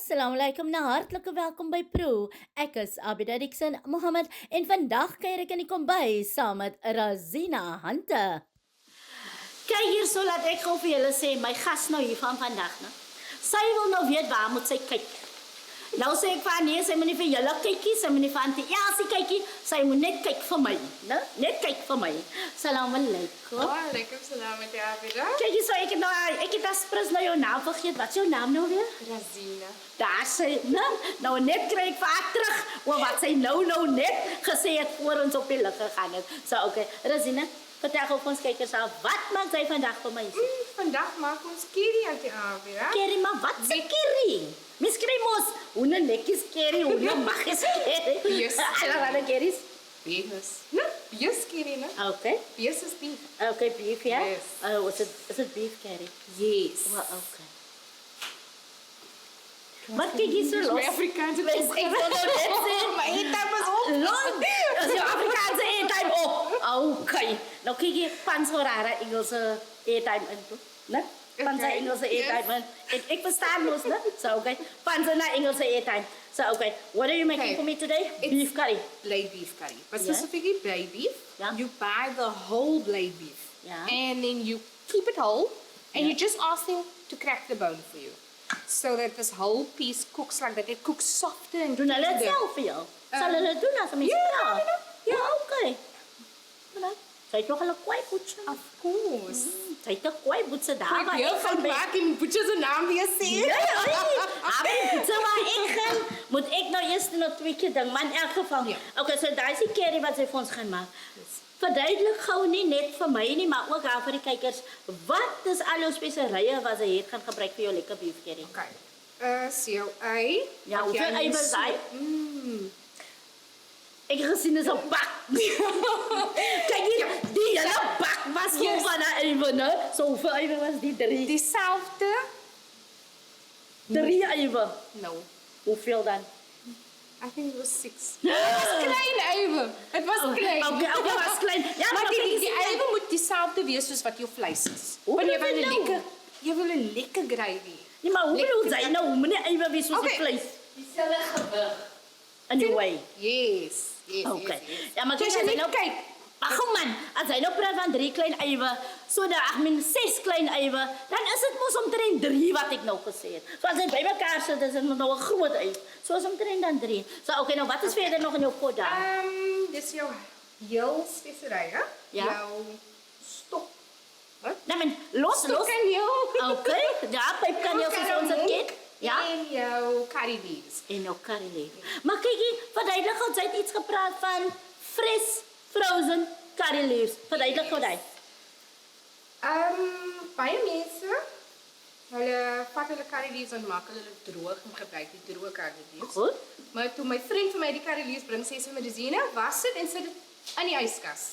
Assalamualaikum en hartlike welkom by Pro. Ek is Abida Dixon Mohammed en vandag kuier ek in die kombuis saam met Razina Hunte. Kyk hierso, laat ek gou vir julle sê my gas nou hier van vandag, né? Sy wil nou weet waar moet sy kyk. Nou sê ek van nee, sy moet nie vir julle kykie, sy moet nie vir Antie Elsie kykie, sy moet net kyk vir my, né? Net kyk vir my. Assalamualaikum. Waalaikum salam met Abida. Kyk hierso, ek het aspres nou jou naam vergeet. Wat is jou naam nou weer? Razina. Daar sê, nou net kry ek vir haar terug, oor wat sy nou net gesê het voor ons op die lig gegaan het. So, okay, Razina, vertel gou vir ons kykers al, wat maak sy vandag vir my? Vandag maak ons curry uit die Abida. Curry, maar wat is curry? Mis kry mos, hoene nekkies curry, hoene maggies curry. Yes. Allerhande curries? Beef. No, beef curry, no? Okay. Beef is beef. Okay, beef, ja? Yes. Oh, is it beef curry? Yes. Well, okay. Wat kyk jy so los? My Afrikaanse Ek wil nou net sê, my eetdag was op. Long, is jou Afrikaanse eetime op. Okay. Nou kyk jy pans voor haar Engelse eetime in toe, né? Pans haar Engelse eetime in. Ek verstaan mos, né? So, okay. Pans na Engelse eetime. So, okay. What are you making for me today? Beef curry. Blade beef curry. But Yeah. specifically blade beef, Yeah. you buy the whole blade beef. Yeah. And then you keep it whole, and Yeah. you just ask them to crack the bone for you. So that this whole piece cooks like that. It cooks softer and Doen hulle dit tender. self vir jou? Sal hulle doen as 'n mens vra? Ja, okay. Nou, sy het nog hulle kwai poetsie. Of course. Sy het 'n kwai poetsie daar Ik waar heel ek van goed ben. maak en moet je zijn naam weer zien. Ja, so waar ek gaan, moet ek nou eers nog 2 keer ding, maar in elk geval. Ja. Okay, so daai is die curry wat sy vir ons gaan maak. Verduidelik gou nie net vir my nie, maar ook aan vir die kykers, wat is al jou speserye wat sy het gaan gebruik vir jou lekker beef curry? Oké. Zo, ei. Ja, hoeveel ei was daai? Ek het gesien is 'n bak. Kyk hier, die hele bak was vol Yes. van daai eiwe, né? So hoeveel eiwe was die? 3. Diezelfde. 3 eiwe. No. Hoeveel dan? I think it was 6. Het was klein even. Het was klein. Okay, was klein. Ja, Maar die kyk, eiven moet diezelfde wees soos wat jou vleis is. Hoe Want bedoel jy nou? jy wil 'n lekker gravy. Nee, maar hoe bedoel Lekker. jy nou? Hoe meneer eiwe wees soos die Okay. vleis? Dieselfde gewig. Anyway. Yes. Yes. Okay. Yes, yes. Ja, maar Dus kyk, as hy nou kyk. Ag man, as hy nou praat van 3 klein eiwe, so dat ek min 6 klein eiwe, dan is dit mos omtrent 3 wat ek nou gesê het. So as hy bymekaar sit, is dit nou 'n groot ei. So is omtrent dan 3. So okay, nou wat is verder nog in jou pot daar? Dis jou heel speserye, hè? Ja. Jou stok. Wat? Nou men, los. Stokkaneel. Okay, ja, pypkaneel soos ons dit ken. Ja. En jou curry leaves. En nou curry leaf. Maar kyk hier, verduidelik gou, sy het iets gepraat van fresh frozen curry leaves. Verduidelik gou daai. Baie mense, hulle vat hulle curry leaves en maak hulle droog en gebruik die droë curry leaves. Goed. Maar toe my vriend vir my die curry leaves bring, sê sy met Resina, was dit en sit dit in die yskas.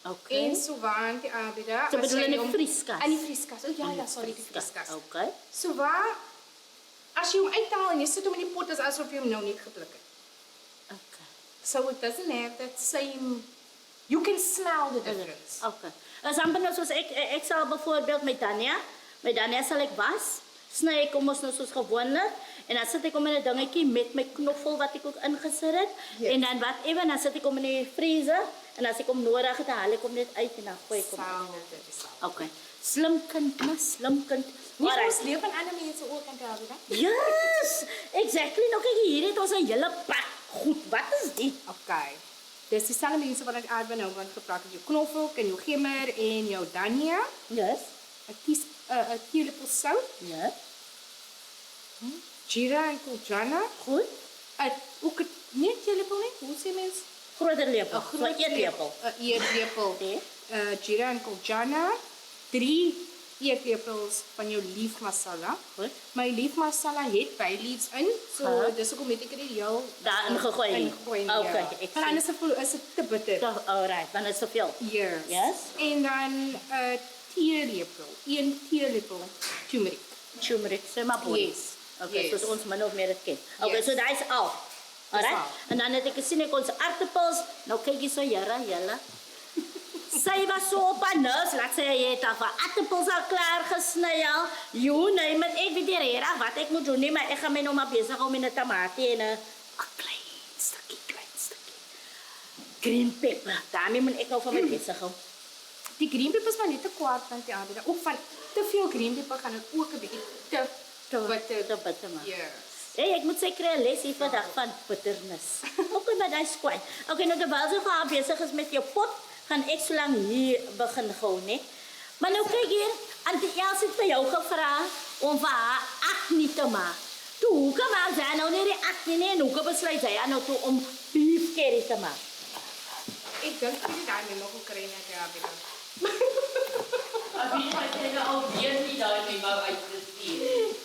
Okay. En so waar die Abida. So bedoel in die vrieskas? In die vrieskas. O ja, sorry, die vrieskas. Okay. So waar as jy hom uithaal en jy sit hom in die pot is asof jy hom nou net gepluk het. Okay. So it doesn't have that same, you can smell the difference. Okay. As amper nou soos ek sal byvoorbeeld met Dania sal ek was, sny ek hom ons nou soos gewoonlik en dan sit ek hom in 'n dingetjie met my knoffel wat ek ook ingesit het en dan wat ewen dan sit ek hom in die vriezer en as ek hom nodig het, dan haal ek hom net uit en dan gooi ek hom. Okay. Slim kind, mas slim kind. Nie Alright. ons leef in ander mense ook in Abida. Yes, exactly. Nou kyk hier het ons 'n hele pak. Goed, wat is dit? Okay. Dis dieselfde mense wat ek Abida nou van gepraat het. Jou knoffel en jou gemmer en jou dania, Yes. 'n teelepel sout, Ja. jeera en kurjana, Goed. ook nie teelepel nie, hoe sê mens? Groter lepel. So 'n eetlepel. 'n eetlepel. Nee. Jeera en kurjana, 3 eetlepels van jou leaf masala. Goed. My leaf masala het bay leaves in, so dis hoekom het ek dit heel Daarin gegooi. Ingegooi. Okay, ek Maar dan sien. is dit te bitter. Alright, dan is te veel. Yes. Yes. En dan 'n teelepel, 1 teelepel turmeric. Turmeric, sê maar body. Yes. Okay, Yes. soos ons min of meer dit ken. Okay, Yes. so daai is al. Alright. al. En dan het ek gesien ek ons aartappels. Nou kyk jy so jare, julle. Sy was so op haar nerves, laat sy het al van aardappels al klaar gesny al. Jo, nee, maar ek weet nie regtig wat ek moet doen nie, maar ek gaan my nou maar besig hou met 'n tamatie en 'n klein stukkie. Green pepper, daarmee moet ek nou van my besig hou. Die green pepper is maar net te kwaad van die aanbieder. Of van te veel green pepper gaan dit ook 'n bietjie te bitter maak. Yes. Hey, ek moet sê kry 'n les hier vandag van bitterness. Okay, maar daai skwaai. Okay, nou terwyl jy gaan besig is met jou pot, gaan ek so lank hier begin gou, né? Maar nou kyk hier, Auntie Els het vir jou gevra om vir haar acne te maak. Toe, hoekom maak sy nou nie die acne nie en hoekom besluit sy nou toe om beef curry te maak? Ek dink jy daai memo gekry net die aanbieder. Wie het jy nou alweer nie daai memo uitgestuur? Yes.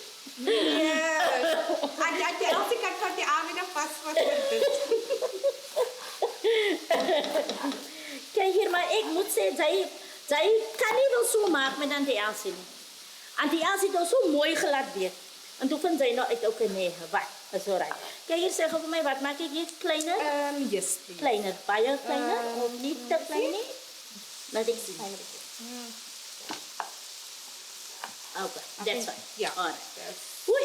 Jy het kan van die aanbieder vas wat dit. Kijk hier, maar ik moet zeggen, zij kan niet wel zo maken met Auntie Elsie nie. Auntie Elsie het al zo mooi gelaat weet. En toen vindt zij nou uit ook een nee, wat, dat is alright. Kijk hier, zeg voor mij, wat maak ik hier? Kleiner? Yes, please. Kleiner, baie kleiner, of niet te klein nie? Laat ik zien. Okay, that's fine. Ja. Alright. Oei,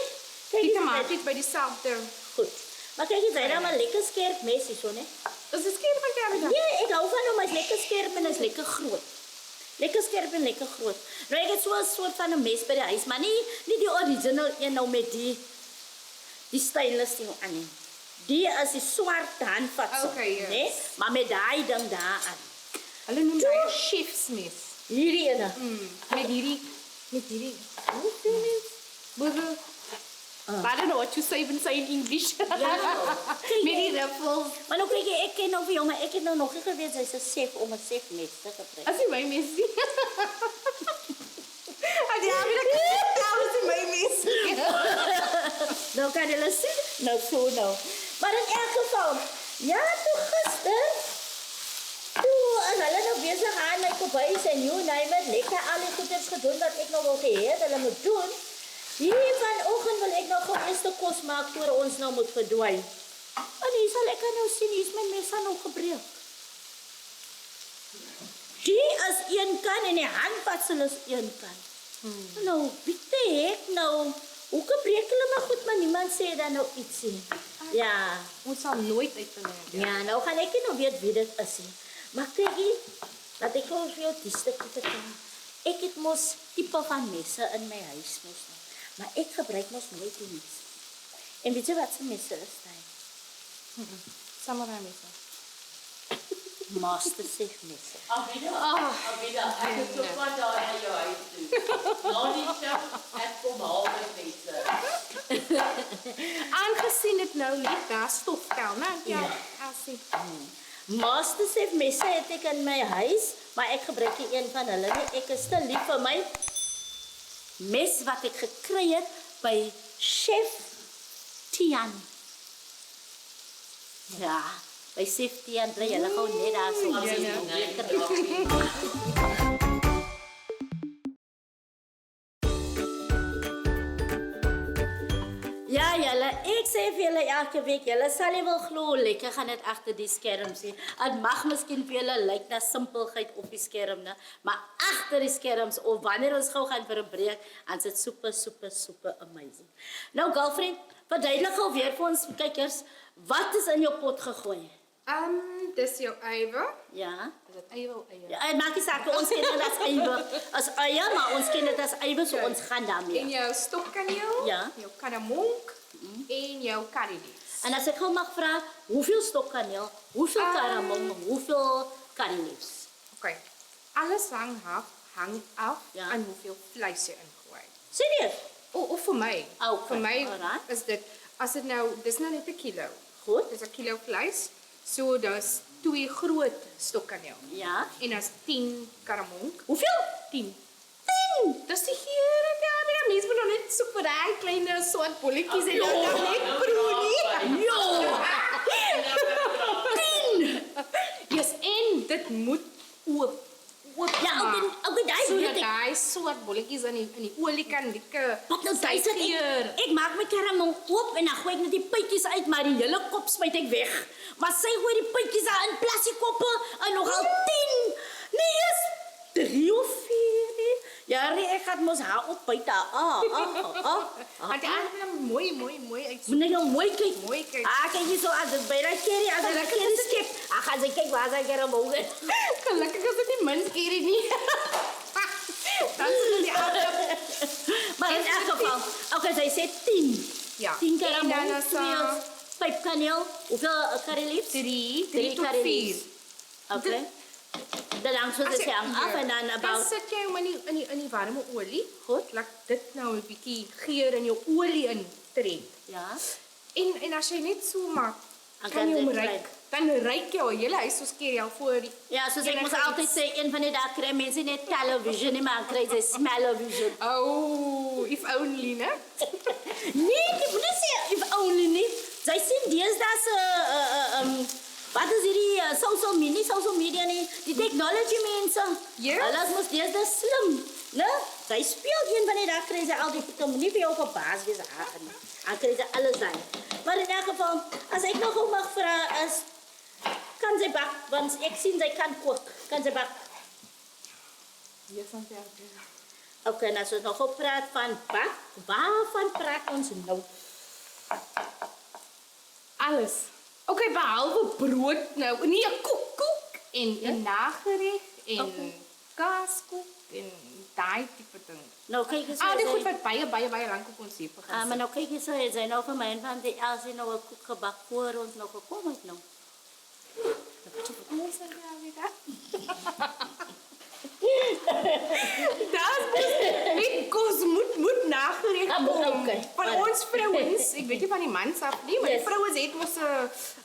kijk Die hier. tomaat is by dieselfde. Goed. Maar kijk hier, zij dan maar lekker scherp mes is zo, ne? Is dit skerp van die aanbieder? Ja, ik hou van hom, maar is lekker scherp en is lekker groot. Lekker scherp en lekker groot. Nou, ek het so 'n soort van 'n mes by die huis, maar nie die original een nou met die stainless ding aan nie. Die is die swart handvat. Okay, yes. Nee, maar met daai ding daar aan. Hulle noem dit chef's mes. Hierdie ene. Met hierdie. Hoe sê mens? Burger. I don't know what you say even say in English. Met die ruffles. Maar nou kyk jy, ek ken nou vir jou, maar ek het nou nog nie geweet sy's 'n chef om 'n chef mes te gebruik. As jy my mes sien. Ag ja, maar as jy my mes sien. Nou kan jy sien, nou so nou. Maar in elk geval, ja, toe gister, toe as hulle nou besig aan my kombuis en jy nou met lekker al die goeders gedoen wat ek nou wil gehê het, hulle moet doen. Hier vanoggend wil ek nog gou eers die kos maak voor ons nou moet verdwyn. En hier sal ek nou sien, hier is my mes nou gebreek. Die is een kan en die handvatsel is een kan. Nou, wie te hek nou? Hoe gebreek hulle maar goed, maar niemand sê dan nou iets nie. Ja. Ons sal nooit uitvind. Ja, nou gaan ek nie nou weet wie dit is nie. Maar kyk hier, laat ek gou vir jou die stukkie vertel. Ek het mos tipe van messe in my huis mos nou. Maar ek gebruik mos nooit die mes. En weet jy wat se messe is daai? Samurai mes. Master Chef messe. Abida, ek het so wat daar na jou huis toe. Nou die chef, ek kom haal met mense. Aangesien dit nou net daar stoftel, né? Ja, Elsie. Master Chef messe het ek in my huis, maar ek gebruik nie een van hulle nie. Ek is te lief vir my mes wat ek gekry het by Chef Tian. Ja, by Chef Tian bly hulle gou net daar so as jy nou lekker. Ja, julle, ek sê vir julle elke week, julle sal nie wil glo hoe lekker gaan dit agter die skerm sien. Dit mag miskien vir julle lyk na simpelheid op die skerm, né? Maar agter die skerms of wanneer ons gou gaan vir 'n breek, dan is dit super amazing. Nou girlfriend, verduidelik gou weer vir ons kykers, wat is in jou pot gegooi? Dis jou eiwe. Ja. Is dit eiwe of eier? Ja, maak nie saak, ons ken dit as eiwe. As eie, maar ons ken dit as eiwe, so ons gaan daarmee. En jou stokkaneel, Ja. jou kardamom en jou curry leaves. En as ek gou mag vra, hoeveel stokkaneel, hoeveel kardamom, hoeveel curry leaves? Okay. Alles hang af Ja. aan hoeveel vleis jy ingooi. Serieus? Of vir my. Okay, Vir my alright. is dit as dit nou dis nou net 'n kilo. Goed. Dis 'n kilo vleis. So dis 2 groot stokkaneel. Ja. En as 10 kardamom. Hoeveel? 10. 10. Dis die here daar. Die mense moet nog net soek vir daai klein swart bolletjies en dan net proe nie. Jo! 10! Yes, en dit moet oop. Ja, okay, daai So weet dat ek. daai swart bolletjies in die olie kan lekker. Wat nou daai sit geur. ek maak my karamel oop en dan gooi ek net die pytjies uit, maar die hele kop smyt ek weg. Maar sy gooi die pytjies daar in plastic koppe en nogal 10. Nee, gaan mos haar op buite. Want die ander dan mooi uit. Moet jy nou mooi kyk. Mooi kyk. Kyk hier so as dit by daai kerie, as daai kerie skep. Gaan sy kyk waar sy keer moet. Gelukkig is dit nie mens keer nie. Dan is die ander. Maar in elk geval, okay, sy sê 10. Ja. 10 keer En dan aan is 5 kaneel. Hoeveel curry leaves? 3 tot 4. Okay. Dan hang so dit hang af en dan Dan about sit jy hom in die warme olie. Goed. Laat dit nou 'n bietjie geur in jou olie intrek. ja. En as jy net so maak, Dan kan kan jy hom dit ryk. ryk. Dan ryk jou hele huis soos keer jou voor die. Ja, soos ek Enige mos altyd iets. sê, een van die dae kry mense net television nie, maar kry sy smell-o-vision. Oh, if only, né? Nee, jy moet nie sê if only nie. Sy sien deesdae se wat is hierdie social media nie, die technology mense. Yes. Hulle is mos deesdae slim, né? Sy speel een van die dae kry sy al die goed, nie vir jou verbaas wees haar nie. Dan kry sy alles dan. Maar in elk geval, as ek nog gou mag vra is, kan sy bak, want ek sien sy kan kook. Kan sy bak? Hier van jou. Okay, nou as ons nog gou praat van bak, waarvan praat ons nou? Alles. Okay, behalwe brood nou. Nee, 'n koek en 'n nagereg en Okay. kaaskoek en daai tipe ding. Nou kyk eens. Al die goed wat baie lank op ons hier begin. Maar nou kyk eens, hy sy nou vir my en van die Elsie nou 'n koek gebak voor ons nou gekom het nou. Ons is ja weer. Das met kos moet nagereg Okay. Van ons vrouens, ek weet nie van die mans af nie, maar Yes. die vrouens het mos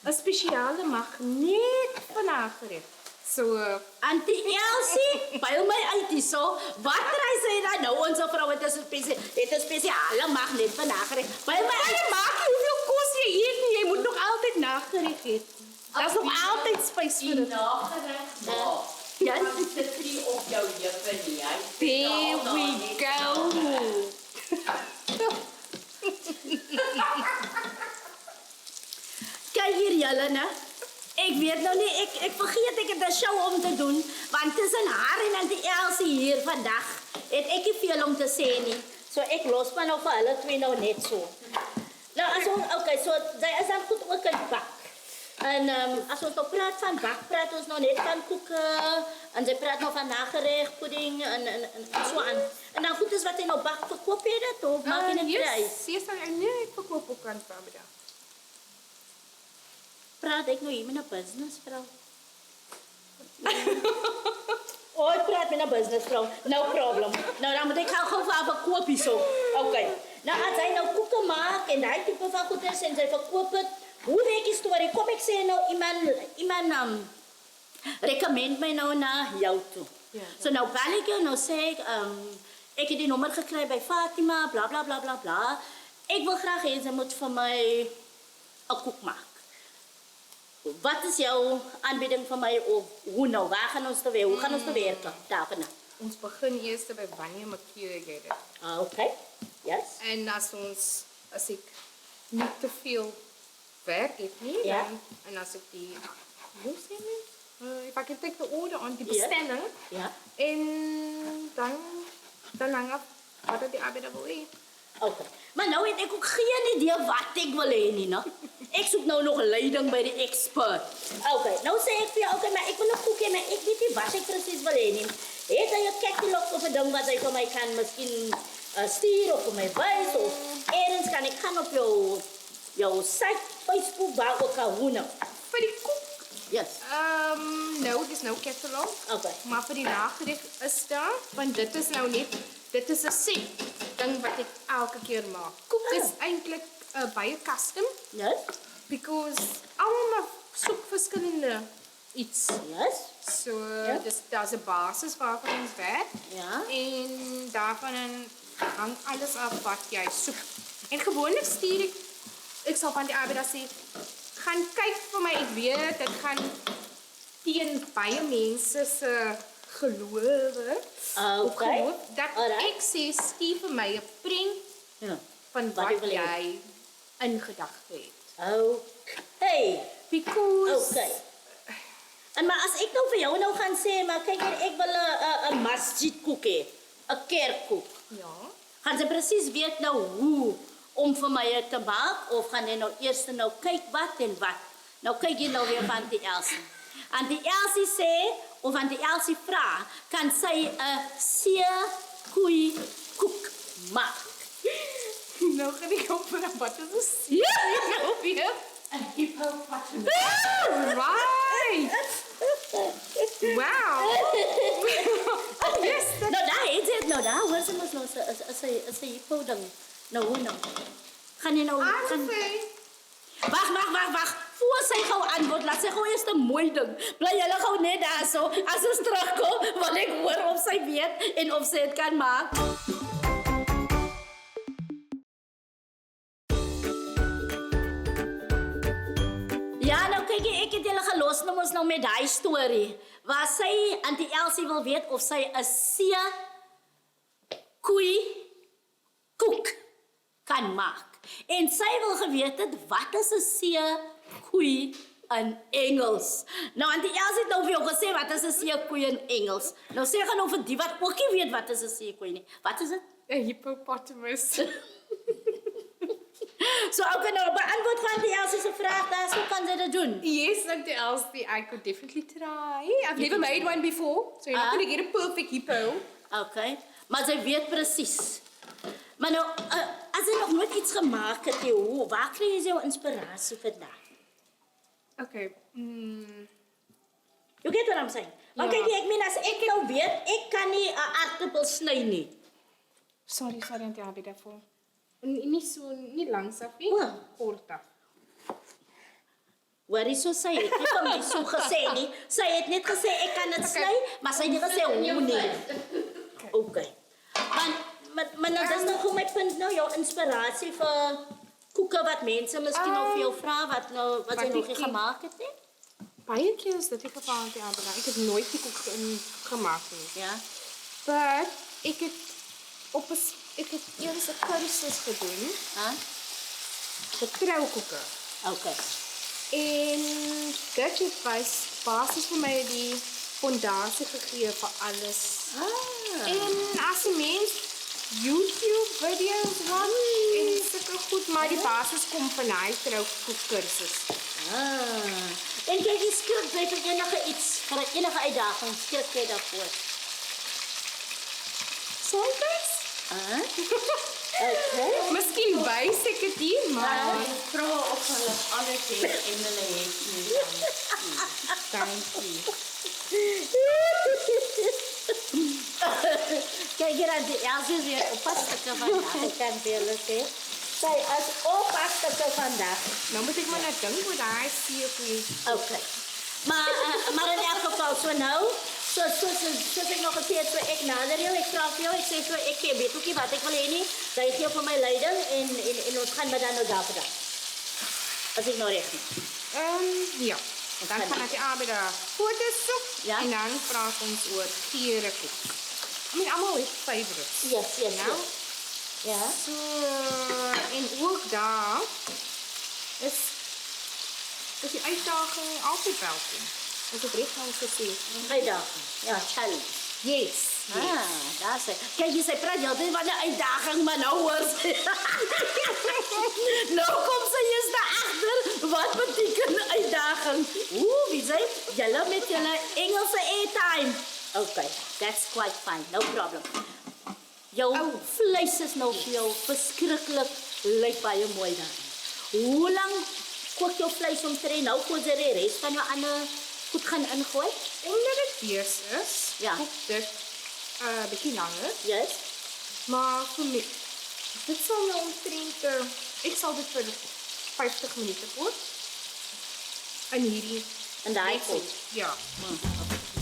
'n spesiale magneet vir nagereg. So Auntie Elsie, by my uit hierso. Wat kry sy dan nou ons vrou het 'n spesiale magnet vir nagereg. By my maar maak nie hoeveel kos jy eet nie, jy moet nog altyd nagereg eet. Daar's nog altyd spys vir Die dit. nagereg maak. Ja. Want dit sit nie op jou heupe nie. Hy There we go. kyk hier julle, né? Ek weet nou nie, ek vergeet ek het 'n show om te doen, want tussen haar en Auntie Elsie hier vandag het ek nie veel om te sê nie. So ek los maar nou vir hulle twee nou net so. Nou as ons okay, so sy is dan goed ook in bak. En as ons nou praat van bak, praat ons nou net van koeke en sy praat nou van nagereg, pudding en so aan. En dan goed is wat hy nou bak, verkoop jy dit of maak jy dit prys? Yes, nee, ek verkoop ook aan Fabida. Praat ek nou hier met 'n business vrou? Ooit praat met 'n business vrou, no problem. Nou dan moet ek gou vir haar verkoop hierso. Okay. Nou as hy nou koeke maak en daai tipe van goeders en sy verkoop dit, hoe werk die storie? Kom ek sê nou iemand recommend my nou na jou toe. Ja. So nou bel ek jou, nou sê ek het die nommer gekry by Fatima, bla bla bla bla bla. Ek wil graag hê sy moet vir my 'n koek maak. Wat is jou aanbieding vir my of hoe nou? Waar gaan ons te werk? Hoe gaan ons te werk daarna? Ons begin eers by wanneer markeer jy dit. Okay. Yes. En as ek nie te veel werk het nie, Ja. dan en as ek die hoe sê mens? If I can take the order on die Ja. bestelling Ja. en dan hang af wat die arbeider wil hê. Okay. Maar nou het ek ook geen idee wat ek wil hê nie, no? Ek soek nou nog leiding by die expert. Okay, nou sê ek vir jou, okay, maar ek wil 'n koek hê, maar ek weet nie wat ek presies wil hê nie. Het jy 'n catalog of 'n ding wat jy vir my kan miskien stuur of vir my wys of eers kan ek gaan op jou site, Facebook, waar ook al hoe nou? Vir die koek, Yes. nou, dis nou catalog. Okay. Maar vir die nagereg is daar, want dit is nou net, dit is 'n set ding wat ek elke keer maak. Koek is eintlik baie custom Yes. because almal soek verskillende iets. Yes. So Ja. dis daar's 'n basis waarvan ons werk Ja. en daarvan hang alles af wat jy soek. En gewoonlik stuur ek sal van die arbeider sê, gaan kyk vir my, ek weet dit gaan teen baie mense se gelowe. Okay. Dat Alright. ek sê stuur vir my 'n prent Ja. van Wat wat jy wil hê. jy in gedagte het. Okay. Because Okay. En maar as ek nou vir jou nou gaan sê, maar kyk hier, ek wil 'n masjid koek hê. 'n kerkkoek. Ja. Gaan sy presies weet nou hoe om vir my dit te maak of gaan jy nou eers nou kyk wat en wat? Nou kyk jy nou weer van Auntie Elsie. Auntie Elsie sê of Auntie Elsie vra, kan sy 'n see-koei koek maak? Nou gaan ek op vir 'n wat is 'n see? Nou weer. 'n hippopotamus. Right. Wow. Yes, Nou daar het dit nou daar, hoor sy mos nou sy hippo ding. Nou hoe nou? Gaan jy nou gaan Wag. Voor sy gou antwoord, laat sy gou eers 'n mooi ding. Bly julle gou net daar so as ons terugkom, want ek hoor of sy weet en of sy dit kan maak. Ja, nou kyk ek het julle gelos nou mos nou met daai storie. Waar sy Auntie Elsie wil weet of sy 'n see-koei koek kan maak. En sy wil geweet het wat is 'n see-koei in Engels. Nou Auntie Elsie het nou vir jou gesê wat is 'n see-koei in Engels. Nou sê gaan nou vir die wat ook nie weet wat is 'n see-koei nie. Wat is dit? 'n hippopotamus. So ook nou beantwoord gaan Auntie Elsie se vraag daar, so kan sy dit doen. Yes, Auntie Elsie, I could definitely try. I've never made one before, so you're not going to get a perfect hippo. Okay, maar sy weet presies. Maar nou, as jy nog nooit iets gemaak het, hoe, waar kry jy jou inspirasie vandaan? Okay. You get what I'm saying? Want Ja. kyk, ek meen as ek nou weet, ek kan nie 'n aardappel sny nie. Sorry, Auntie Abby daarvoor. Nie langs af nie, O. kort af. Hoorie, so sy het nie vir my so gesê nie. Sy het net gesê ek kan dit sny, maar sy het nie gesê hoe nie. Okay. Maar nou, dis nou vir my punt nou, jou inspirasie vir koeke wat mense miskien nou vir jou vra, wat jy nog nie gemaak het nie. Baie keer is dit die geval, Auntie Abby. Ek het nooit die koek gemaak nie. Ja. But ek het eers 'n kursus gedoen vir troukoeke. Okay. En dit het basies vir my die fondasie gegee vir alles. En as 'n mens YouTube video's watch en sulke goed, maar die basis kom van hy troukoekkursus. En kyk, jy skrik jy vir enige uitdaging, skrik jy daarvoor? Soms? Okay. Miskien wys ek dit nie, maar Ek vra of hulle alles het en hulle het nie. dankie. Kijk hier aan die Elsie is weer oppastukken vandaag. Ik kan het julle sê. Sy is oppastukken vandaag. Nou moet ek maar net dink oor daai seekoe. Okay. Maar in elk geval, so nou, soos ek nog gesê het, so ek nader jou, ek vra vir jou, ek sê so, ek weet ook nie wat ek wil hê nie, jy gee vir my leiding en ons gaan maar dan nou daar vandaan. As ek nou reg nie. Ja. En dan gaan ek Abby daar foto's soek Ja. en dan praat ons oor gerekoek. I mean, almal het favorites. Yes. Nou, Ja. so en ook daar is die uitdaging altyd welkom. As ek reg nou gesê. Uitdaging. Ja, challenge. Yes. Daar sê. Kijk, sy praat altyd van 'n uitdaging, maar nou hoor sy. Nou kom sy eers daar agter. Wat beteken uitdaging? Wie sê? Julle met julle Engelse airtime. Okay, that's quite fine. No problem. Jou vleis is nou vir jou verskriklik lyk baie mooi daar. Hoe lank kook jou vleis om te ry? Nou voor jy die res van jou ander goed gaan ingooi? Omdat dit fees is, Ja. kook dit 'n bietjie langer. Yes. Maar vir my, dit sal nou omtrent, ek sal dit vir 50 minute kook. In hierdie En daai pot. Ja.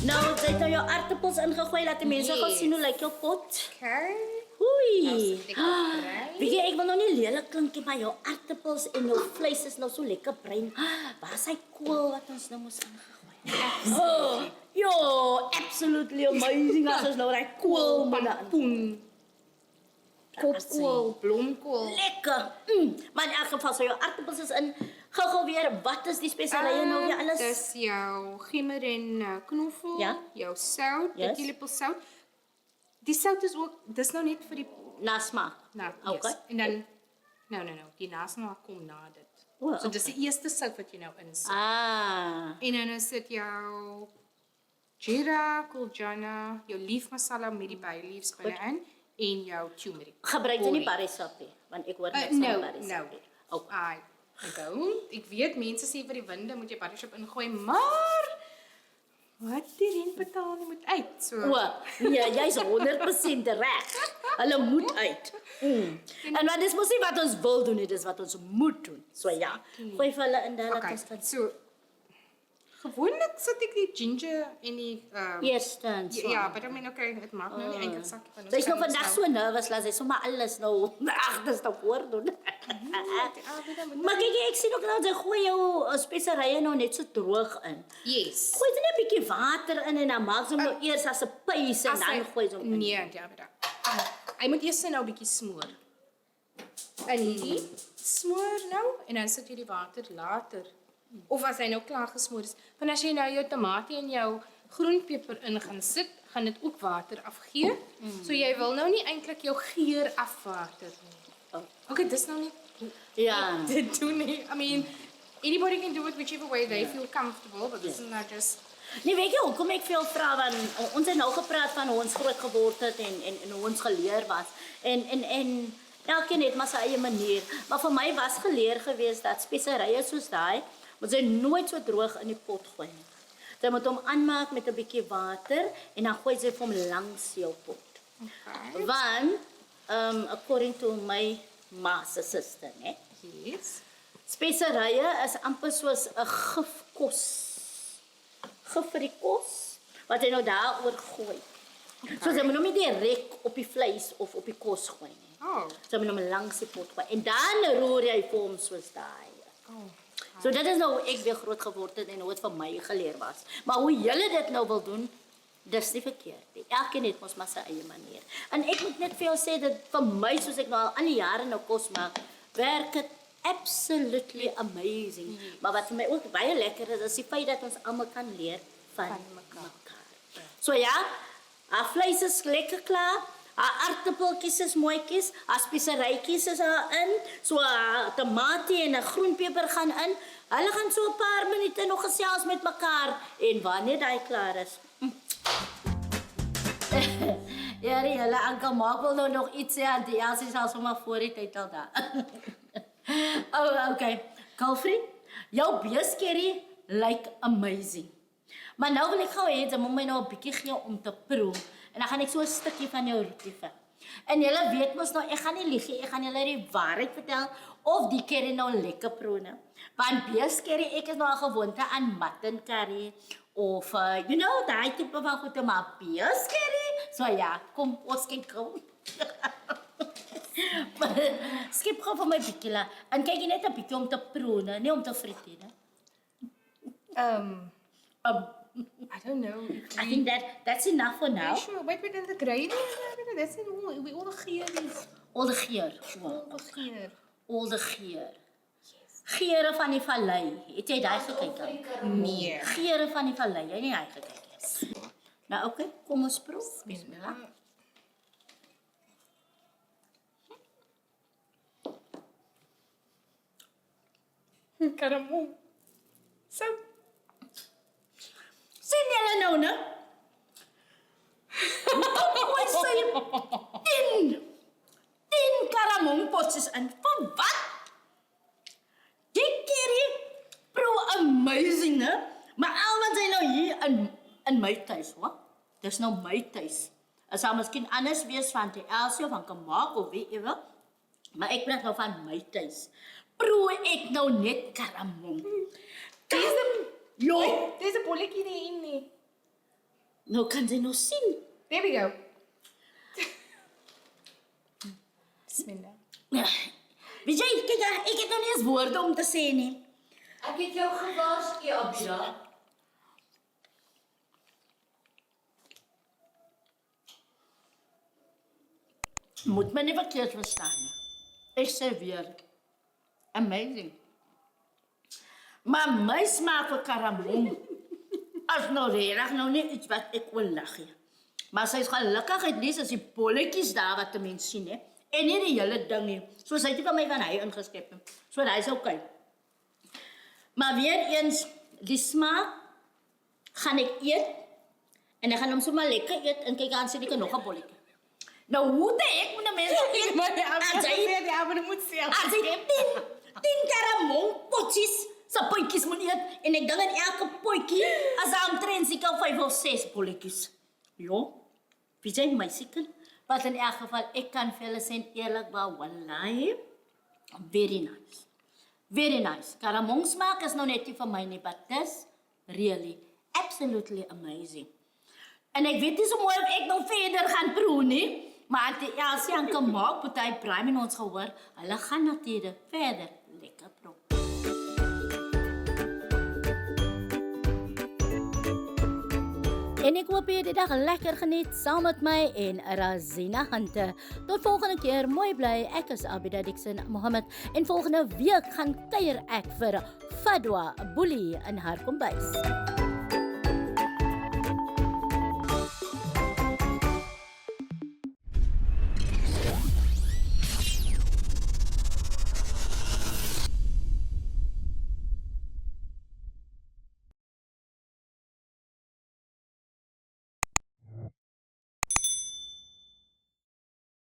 Nou, jy het nou jou aardappels ingegooi, laat die mense gaan Yes. sien hoe lyk jou pot. Okay. Oei. Nou sit ek op brei. Weet jy, ek wil nou nie lelik klink nie, maar jou aardappels en jou vleis is nou so lekker bruin. Waar is hy kool wat ons nou moes ingegooi? Oh, jo, absolutely amazing as ons nou daai kool moet aan. Poen. Kopkool, blomkool. Lekker. Maar in elk geval, so jou aardappels is in. Gou weer, wat is die spesialiteite nou weer alles? Dis jou gemmer en knoffel, Ja. jou sout, Yes. 'n lepel sout. Die sout is ook, dis nou net vir die Nasmaak. yes. Okay. En dan no, die nasmaak kom na dit. O, So dis die eerste sout wat jy nou insit. Ah. En dan is dit jou jeera, kurjana, jou leaf masala met die bay leaves binne-in en jou turmeric. Gebruik jy nie Curry. barissap nie, want ek hoor niks No, van barissap nie. Okay. I don't. Ek weet mense sê vir die winde moet jy barishop ingooi, maar wat die renbetaling moet uit. So O, nee, jy's 100% reg. Hulle moet uit. En wat dis mos nie wat ons wil doen nie, dis wat ons moet doen. So ja, gooi vir hulle in hulle okay. kos kan. So gewoonlik sit ek die ginger en die Eerstens. ja, maar dan okay, dit maak nou nie eintlik saak van Sy's nou vandag so nervus, laat sy sommer alles nou agterste voor doen. Maar kyk, ek sien ook nou sy gooi jou speserye nou net so droog in. Yes. Gooi jy net 'n bietjie water in en dan maak jy hom nou eers as 'n paste en dan gooi jy hom in. Nee, ja, maar hy moet eers nou 'n bietjie smoor. En hierdie smoor nou en dan sit jy die water later. Of as hy nou klaar gesmoor is. Want as jy nou jou tamatie en jou groenpeper in gaan sit, gaan dit ook water afgee. So jy wil nou nie eintlik jou geur afwater nie. Okay, dis nou nie Ja. dit doen nie. I mean, anybody can do it whichever way they feel comfortable, but this is not just Nee, weet jy hoekom ek veel vra, want ons het nou gepraat van hoe ons groot geword het en hoe ons geleer was. En elkeen het maar sy eie manier. Maar vir my was geleer geweest dat speserye soos daai moet jy nooit so droog in die pot gooi nie. Jy moet hom aanmaak met 'n bietjie water en dan gooi jy hom langs jou pot. okay. Want according to my ma's sister, né? Yes. Speserye is amper soos 'n gifkos. Gif vir die kos wat jy nou daaroor gooi. So jy moet hom nie direk op die vleis of op die kos gooi nie. Oh. Jy moet hom langs die pot gooi en dan roer jy vir hom soos daai. So dit is nou hoe ek weer groot geword het en hoe dit vir my geleer was. Maar hoe julle dit nou wil doen, dis nie verkeerd nie. Elkeen het mos maar sy eie manier. En ek moet net vir jou sê dat vir my soos ek nou al die jare nou kos maak, werk dit absolutely amazing. Maar wat vir my ook baie lekker is die feit dat ons almal kan leer van mekaar. So ja, haar vleis is lekker klaar. Haar aardappeltjies is mooietjies, haar speserytjies is in, so haar tamatie en 'n groenpeper gaan in. Hulle gaan so 'n paar minute nog gesels met mekaar en wanneer daai klaar is. Ja, hulle Ankel maak wil nou nog iets sê aan die Elsie sal sommer voor die tyd al daar. Oh, okay. Kalfrie, jou beeskerry lyk amazing. Maar nou wil ek gou hê jy moet my nou 'n bietjie gee om te proe. En dan gaan ek so 'n stukkie van jou rookie vat. En julle weet mos nou, ek gaan nie lieg nie, ek gaan julle die waarheid vertel of die curry nou lekker proe nie. Want beeskerry, ek is nou al gewoonte aan mutton curry of you know, daai tipe van goede, maar beeskerry. So ja, kom ons kyk gou. Skip gou vir my bietjie la. En kyk jy net 'n bietjie om te proe, nie om te friet nie. I don't know. I think that's enough for now. Sure, wait in the gravy. That's it. All the geuries. Al die geur. All the geur. Al die geur. Geure van die vallei. Het jy daai gekyk dan? Nee. Geure van die vallei. Jy nie hy gekyk nie. Nou okay, kom ons proe. Bismillah. Karamel. So. Sien julle nou, né? Hoe sê jy? 10 karamongpotjies in. Van wat? Die curry proe amazing, né? Maar almal sê nou hier in my tuis, hoor. Dis nou my tuis. Dit sal miskien anders wees van die Elsie of van Kamak of wie ewe. Maar ek praat nou van my tuis. Proe ek nou net karamong. There's a bolletjie in nie. Nou kan jy nou sien. There we go. Bismillah. Weet jy, kyk, ek het nou nie eens woorde om te sê nie. Ek het jou gewaarsku, Abida. Moet my nie verkeerd verstaan nie. Ek sê weer, amazing. Maar my smaak vir karamong as nou regtig nou nie iets wat ek wil lag nie. Maar sy is gelukkig het lees as die bolletjies daar wat 'n mens sien, hè. En nie die hele ding nie. So sy het nie van my van hy ingeskep nie. So hy is okay. Maar weer eens, die smaak gaan ek eet en ek gaan hom sommer lekker eet en kyk aan sien ek nog 'n bolletjie. Nou hoe ek moet 'n mens eet? Maar die Abra moet sê. As ek 10 karamong potjies sa potjies moet eet en ek dink in elke potjie as daar omtrent seker 5 of 6 bolletjies. Jo, wie sê my seker? Wat in elk geval, ek kan vir hulle sê eerlikwaar, wallahi, very nice. Very nice. Karamong smaak is nou net nie vir my nie, but this really, absolutely amazing. En ek weet nie so mooi of ek nog verder gaan proe nie, maar die Elsie en Kamak, party Prime en ons gehoor, hulle gaan natuurlik verder lekker proe. En ek hoop jy die dag lekker geniet saam met my en Razina Hante. Tot volgende keer, mooi bly. Ek is Abida Dixon Mohammed en volgende week gaan kuier ek vir Fadwa Boelie in haar kombuis.